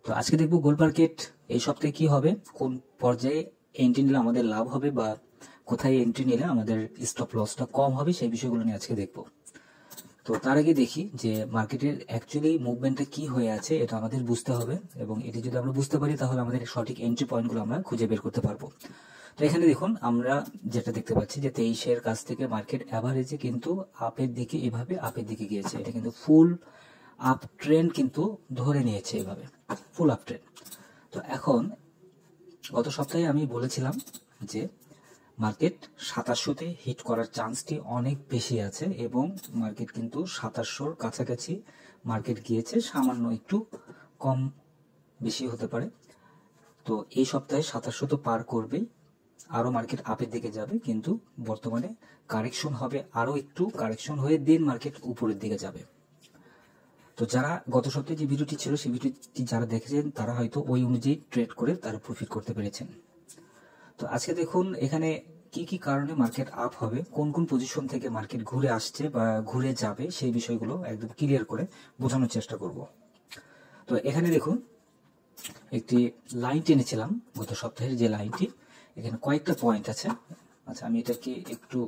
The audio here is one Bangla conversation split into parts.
তো আজকে দেখবো গোল্ড মার্কেট এই সপ্তাহে কি হবে, কোন পর্যায়ে এন্ট্রি নিলে আমাদের লাভ হবে বা কোথায় এন্ট্রি নিলে আমাদের স্টপ লসটা কম হবে, সেই বিষয়গুলো নিয়ে আজকে দেখবো। তো তার আগে দেখি যে মার্কেটের অ্যাকচুয়ালি মুভমেন্টটা কি হয়ে আছে, এটা আমাদের বুঝতে হবে, এবং এটি যদি আমরা বুঝতে পারি তাহলে আমাদের সঠিক এন্ট্রি পয়েন্টগুলো আমরা খুঁজে বের করতে পারবো। তো এখানে দেখুন আমরা যেটা দেখতে পাচ্ছি যে 23-এর কাছ থেকে মার্কেট অ্যাভারেজে কিন্তু আপের দিকে এভাবে আপের দিকে গিয়েছে। এটা কিন্তু ফুল আপ ট্রেন্ড কিন্তু ধরে নিয়েছে এভাবে, ফুল আপ ট্রেন্ড। তো এখন গত সপ্তাহে আমি বলেছিলাম যে মার্কেট 2700-তে হিট করার চান্সটি অনেক বেশি আছে, এবং মার্কেট কিন্তু 2700-র কাছাকাছি মার্কেট গিয়েছে, সামান্য একটু কম বেশি হতে পারে। তো এই সপ্তাহে 2700 তো পার করবেই, আরো মার্কেট আপের দিকে যাবে, কিন্তু বর্তমানে কারেকশন হবে, আরো একটু কারেকশন হয়ে দেন মার্কেট উপরের দিকে যাবে। তো যারা গত সপ্তাহে যে ভিডিওটি ছিল সেই ভিডিওটি যারা দেখেছেন তারা হয়তো ওই অনুযায়ী ট্রেড করে তারা প্রফিট করতে পেরেছেন। তো আজকে দেখুন এখানে কি কি কারণে মার্কেট আপ হবে, কোন কোন পজিশন থেকে মার্কেট ঘুরে আসছে বা ঘুরে যাবে, সেই বিষয়গুলো একদম ক্লিয়ার করে বোঝানোর চেষ্টা করব। তো এখানে দেখুন একটি লাইন টেনেছিলাম গত সপ্তাহের, যে লাইনটি এখানে কয়েকটা পয়েন্ট আছে। আচ্ছা, আমি এটাকে একটু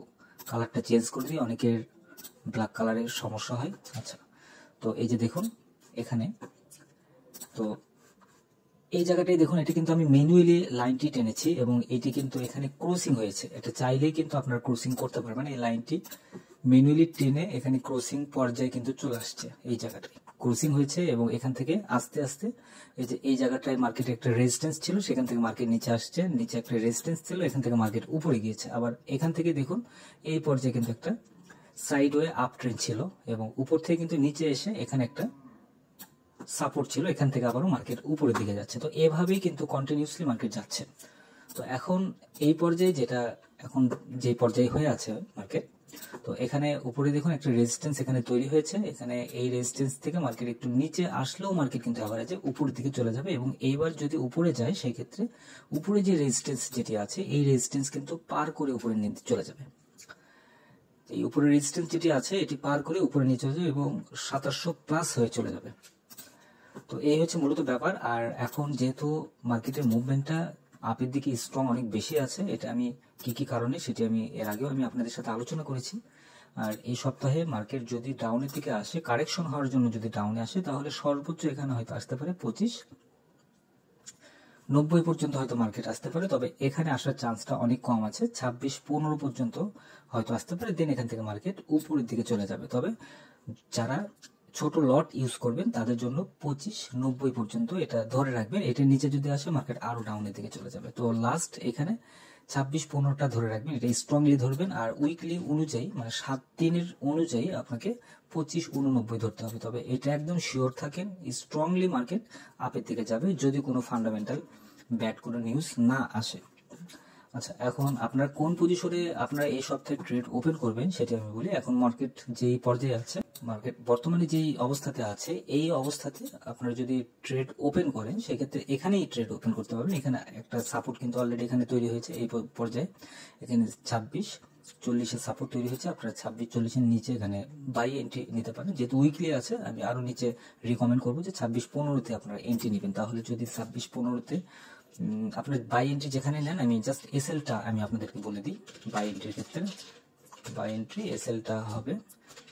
কালারটা চেঞ্জ করে দিই, অনেকের ব্ল্যাক কালারের সমস্যা হয়। আচ্ছা, তো এই যে দেখুন এখানে, তো এই জায়গাটাই দেখুন, এটা কিন্তু আমি ম্যানুয়ালি লাইনটি টেনেছি এবং এটি কিন্তু এখানে ক্রসিং হয়েছে। এটা চাইলেই কিন্তু আপনারা ক্রসিং করতে পারবেন, এই লাইনটি ম্যানুয়ালি টেনে এখানে ক্রসিং পর্যায়ে কিন্তু চলে আসছে। এই জায়গাটায় ক্রসিং হয়েছে এবং এখান থেকে আস্তে আস্তে এই যে এই জায়গাটায় মার্কেটে একটা রেজিস্ট্যান্স ছিল, সেখান থেকে মার্কেট নিচে আসছে, নিচে একটা রেজিস্ট্যান্স ছিল, এখান থেকে মার্কেট উপরে গিয়েছে। আবার এখান থেকে দেখুন এই পর্যায়ে কিন্তু একটা সাইডওয়ে আপ ট্রেন্ড ছিল এবং উপর থেকে কিন্তু নিচে এসে এখানে একটা সাপোর্ট ছিল, এখান থেকে আবারও মার্কেট উপরের দিকে যাচ্ছে। তো এভাবেই কিন্তু কন্টিনিউসলি মার্কেট যাচ্ছে। তো এখন এই পর্যায়ে যেটা এখন যে পর্যায়ে হয়ে আছে মার্কেট, তো এখানে উপরে দেখুন একটা রেজিস্ট্যান্স এখানে তৈরি হয়েছে, এখানে এই রেজিস্ট্যান্স থেকে মার্কেট একটু নিচে আসলেও মার্কেট কিন্তু এভারেজে উপরের দিকে চলে যাবে, এবং এইবার যদি উপরে যায় সেই ক্ষেত্রে উপরে যে রেজিস্ট্যান্স যেটি আছে এই রেজিস্ট্যান্স কিন্তু পার করে উপরে নিতে চলে যাবে। এই উপরে রেজিস্ট্যান্স যেটি আছে এটি পার করে উপরে নিয়ে চলে যাবে এবং 2700 প্লাস হয়ে চলে যাবে। তো এই হচ্ছে মূলত ব্যাপার। আর এখন যেহেতু মার্কেটের মুভমেন্টটা আপের দিকে স্ট্রং অনেক বেশি আছে, এটা আমি কি কি কারণে সেটি আমি এর আগেও আমি আপনাদের সাথে আলোচনা করেছি। আর এই সপ্তাহে মার্কেট যদি ডাউনের দিকে আসে, কারেকশন হওয়ার জন্য যদি ডাউনে আসে, তাহলে সর্বোচ্চ এখানে হয়তো আসতে পারে 2590 পর্যন্ত হয়তো মার্কেট আসতে পারে, তবে এখানে আসার চান্সটা অনেক কম আছে। 2615 পর্যন্ত হয়তো আসতে পারে, দেন এখান থেকে মার্কেট উপরের দিকে চলে যাবে। তবে যারা ছোট লট ইউজ করবেন তাদের জন্য 2590 পর্যন্ত এটা ধরে রাখবেন, এটার নিচে যদি আসে মার্কেট আরো ডাউনের দিকে চলে যাবে। তো লাস্ট এখানে 2615টা ধরে রাখবেন, এটা স্ট্রংলি ধরবেন। আর উইকলি অনুযায়ী মানে 7 দিনের অনুযায়ী আপনাকে 2589 ধরতে হবে। তবে এটা একদম শিওর থাকেন স্ট্রংলি মার্কেট আপের দিকে যাবে যদি কোনো ফান্ডামেন্টাল ব্যাড কোনো নিউজ না আসে। আচ্ছা, এখন আপনার কোন পজিশনে আপনারা এই সপ্তাহে ট্রেড ওপেন করবেন সেটা আমি বলি। এখন মার্কেট যেই পর্যায়ে আছে, মার্কেট বর্তমানে যেই অবস্থাতে আছে, এই অবস্থাতে আপনারা যদি ট্রেড ওপেন করেন সেক্ষেত্রে এখানেই ট্রেড ওপেন করতে পারবেন। এখানে একটা সাপোর্ট কিন্তু অলরেডি এখানে তৈরি হয়েছে, এই পর্যায়ে এখানে 2640-এর সাপোর্ট তৈরি হয়েছে। আপনারা 2640-এর নিচে এখানে বাই এন্ট্রি নিতে পারেন। যেহেতু উইকলি আছে আমি আরো নিচে রিকমেন্ড করবো যে 2615-তে আপনারা এন্ট্রি নেবেন। তাহলে যদি 2615-তে আপনার বাই এন্ট্রি যেখানে নেন, আমি জাস্ট এসএলটা আমি আপনাদেরকে বলে দিই। বাই এন্ট্রির ক্ষেত্রে বাই এন্ট্রি এসএলটা হবে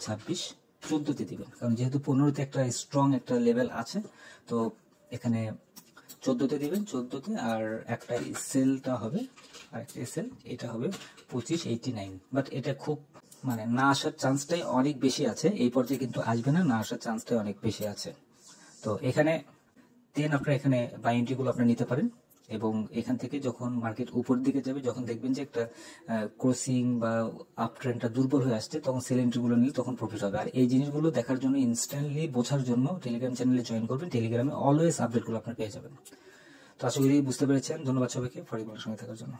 2614-তে দিবেন, কারণ যেহেতু 15-তে একটা স্ট্রং একটা লেভেল আছে, তো এখানে 14-তে দিবেন, 14-তে। আর একটা এসএলটা হবে, আর একটা এসএল এটা হবে 2589। বাট এটা খুব মানে না আসার চান্সটাই অনেক বেশি আছে, এই পর্যায়ে কিন্তু আসবে না, না আসার চান্সটাই অনেক বেশি আছে। তো এখানে দেন আপনারা এখানে বাই এন্ট্রি গুলো আপনারা নিতে পারেন, এবং এখান থেকে যখন মার্কেট উপর দিকে যাবে, যখন দেখবেন যে একটা ক্রসিং বা আপ ট্রেন্ডটা দুর্বল হয়ে আসছে, তখন সেল এন্ট্রি গুলো নিলে তখন প্রফিট হবে। আর এই জিনিসগুলো দেখার জন্য ইনস্ট্যান্টলি বোঝার জন্য টেলিগ্রাম চ্যানেলে জয়েন করবেন, টেলিগ্রামে অলওয়েজ আপডেট গুলো আপনারা পেয়ে যাবেন। তো আশা করি বুঝতে পেরেছেন। ধন্যবাদ সবাইকে পরিবারের সঙ্গে থাকার জন্য।